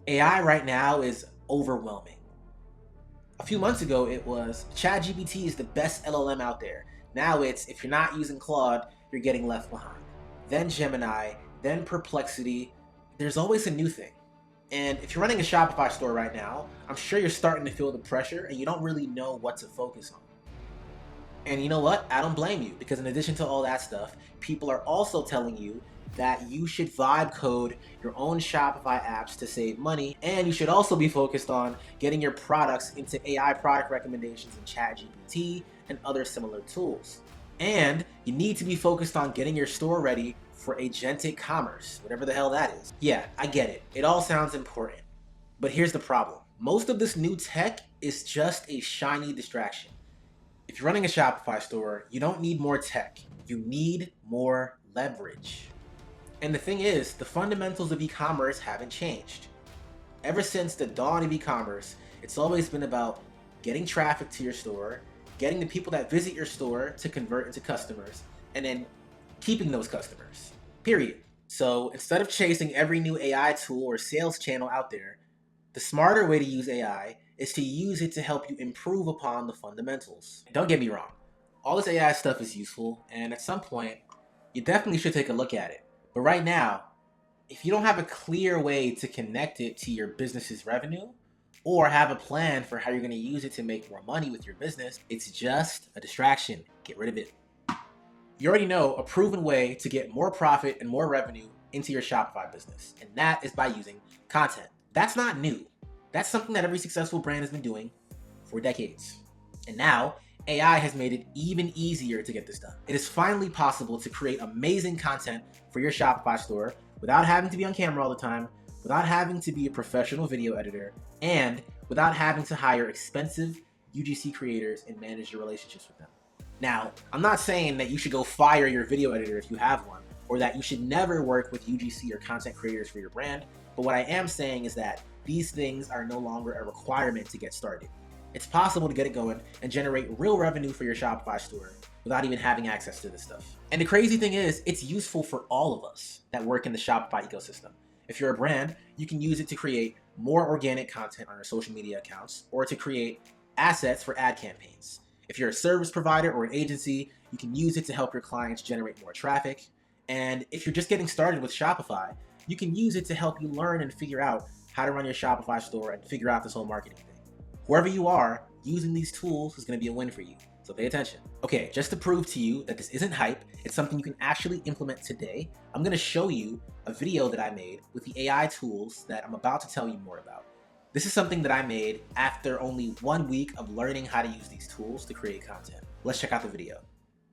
AI right now is overwhelming. A few months ago, it was ChatGPT is the best LLM out there. Now it's if you're not using Claude, you're getting left behind. Then Gemini, then Perplexity. There's always a new thing. And if you're running a Shopify store right now, I'm sure you're starting to feel the pressure and you don't really know what to focus on. And you know what? I don't blame you, because in addition to all that stuff, people are also telling you that you should vibe code your own Shopify apps to save money, and you should also be focused on getting your products into AI product recommendations in ChatGPT and other similar tools. And you need to be focused on getting your store ready for agentic commerce, whatever the hell that is. Yeah, I get it. It all sounds important. But here's the problem. Most of this new tech is just a shiny distraction. If you're running a Shopify store, you don't need more tech. You need more leverage. And the thing is, the fundamentals of e-commerce haven't changed. Ever since the dawn of e-commerce, it's always been about getting traffic to your store, getting the people that visit your store to convert into customers, and then keeping those customers. Period. So instead of chasing every new AI tool or sales channel out there, the smarter way to use AI is to use it to help you improve upon the fundamentals. Don't get me wrong, all this AI stuff is useful, and at some point, you definitely should take a look at it. But right now, if you don't have a clear way to connect it to your business's revenue, or have a plan for how you're going to use it to make more money with your business, it's just a distraction. Get rid of it. You already know a proven way to get more profit and more revenue into your Shopify business, and that is by using content. That's not new. That's something that every successful brand has been doing for decades. And now, AI has made it even easier to get this done. It is finally possible to create amazing content for your Shopify store without having to be on camera all the time, without having to be a professional video editor, and without having to hire expensive UGC creators and manage your relationships with them. Now, I'm not saying that you should go fire your video editor if you have one, or that you should never work with UGC or content creators for your brand, but what I am saying is that these things are no longer a requirement to get started. It's possible to get it going and generate real revenue for your Shopify store without even having access to this stuff. And the crazy thing is, it's useful for all of us that work in the Shopify ecosystem. If you're a brand, you can use it to create more organic content on your social media accounts or to create assets for ad campaigns. If you're a service provider or an agency, you can use it to help your clients generate more traffic. And if you're just getting started with Shopify, you can use it to help you learn and figure out how to run your Shopify store and figure out this whole marketing thing. Whoever you are, using these tools is going to be a win for you. So pay attention. Okay, just to prove to you that this isn't hype, it's something you can actually implement today, I'm going to show you a video that I made with the AI tools that I'm about to tell you more about. This is something that I made after only 1 week of learning how to use these tools to create content. Let's check out the video.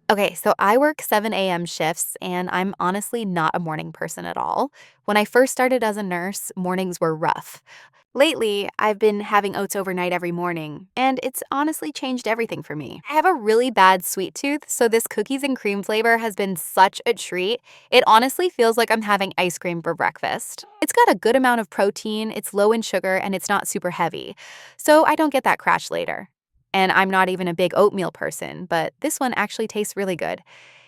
Okay, so I work 7 a.m. shifts, and I'm honestly not a morning person at all. When I first started as a nurse, mornings were rough. Lately, I've been having oats overnight every morning, and it's honestly changed everything for me. I have a really bad sweet tooth, so this cookies and cream flavor has been such a treat. It honestly feels like I'm having ice cream for breakfast. It's got a good amount of protein, it's low in sugar, and it's not super heavy, so I don't get that crash later. And I'm not even a big oatmeal person, but this one actually tastes really good.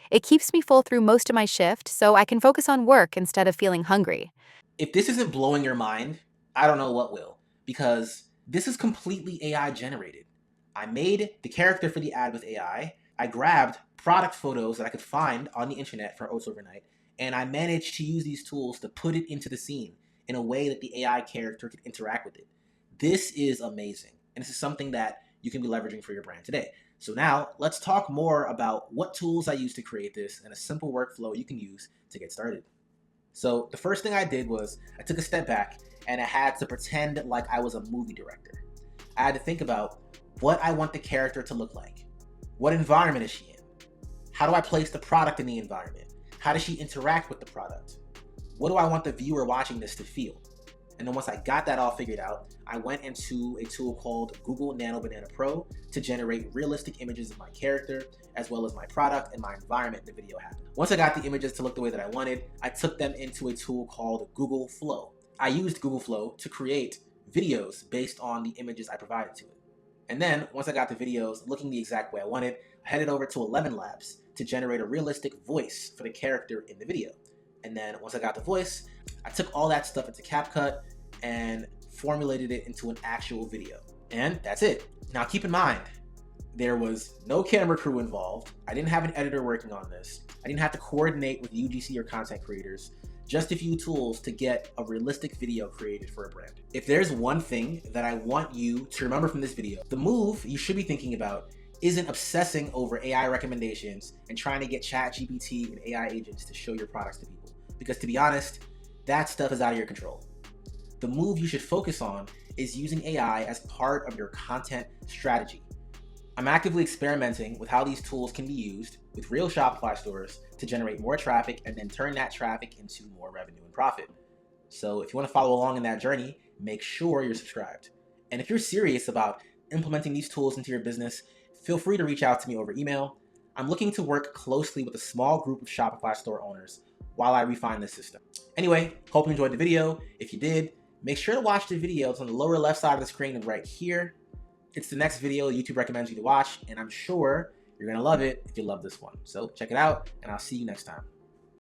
It keeps me full through most of my shift, so I can focus on work instead of feeling hungry. If this isn't blowing your mind, I don't know what will, because this is completely AI generated. I made the character for the ad with AI. I grabbed product photos that I could find on the internet for Oats Overnight, and I managed to use these tools to put it into the scene in a way that the AI character could interact with it. This is amazing, and this is something that you can be leveraging for your brand today. So now let's talk more about what tools I use to create this and a simple workflow you can use to get started. So the first thing I did was I took a step back and I had to pretend like I was a movie director. I had to think about what I want the character to look like. What environment is she in? How do I place the product in the environment? How does she interact with the product? What do I want the viewer watching this to feel? And then once I got that all figured out, I went into a tool called Google Nano Banana Pro to generate realistic images of my character, as well as my product and my environment the video had. Once I got the images to look the way that I wanted, I took them into a tool called Google Flow. I used Google Flow to create videos based on the images I provided to it. And then once I got the videos looking the exact way I wanted, I headed over to 11 Labs to generate a realistic voice for the character in the video. And then once I got the voice, I took all that stuff into CapCut and formulated it into an actual video. And that's it. Now keep in mind, there was no camera crew involved. I didn't have an editor working on this. I didn't have to coordinate with UGC or content creators. Just a few tools to get a realistic video created for a brand. If there's one thing that I want you to remember from this video, the move you should be thinking about isn't obsessing over AI recommendations and trying to get ChatGPT and AI agents to show your products to people. Because to be honest, that stuff is out of your control. The move you should focus on is using AI as part of your content strategy. I'm actively experimenting with how these tools can be used with real Shopify stores to generate more traffic and then turn that traffic into more revenue and profit. So if you want to follow along in that journey, make sure you're subscribed. And if you're serious about implementing these tools into your business, feel free to reach out to me over email. I'm looking to work closely with a small group of Shopify store owners while I refine this system. Anyway, hope you enjoyed the video. If you did, make sure to watch the video. It's on the lower left side of the screen and right here. It's the next video YouTube recommends you to watch, and I'm sure you're gonna love it if you love this one. So check it out, and I'll see you next time.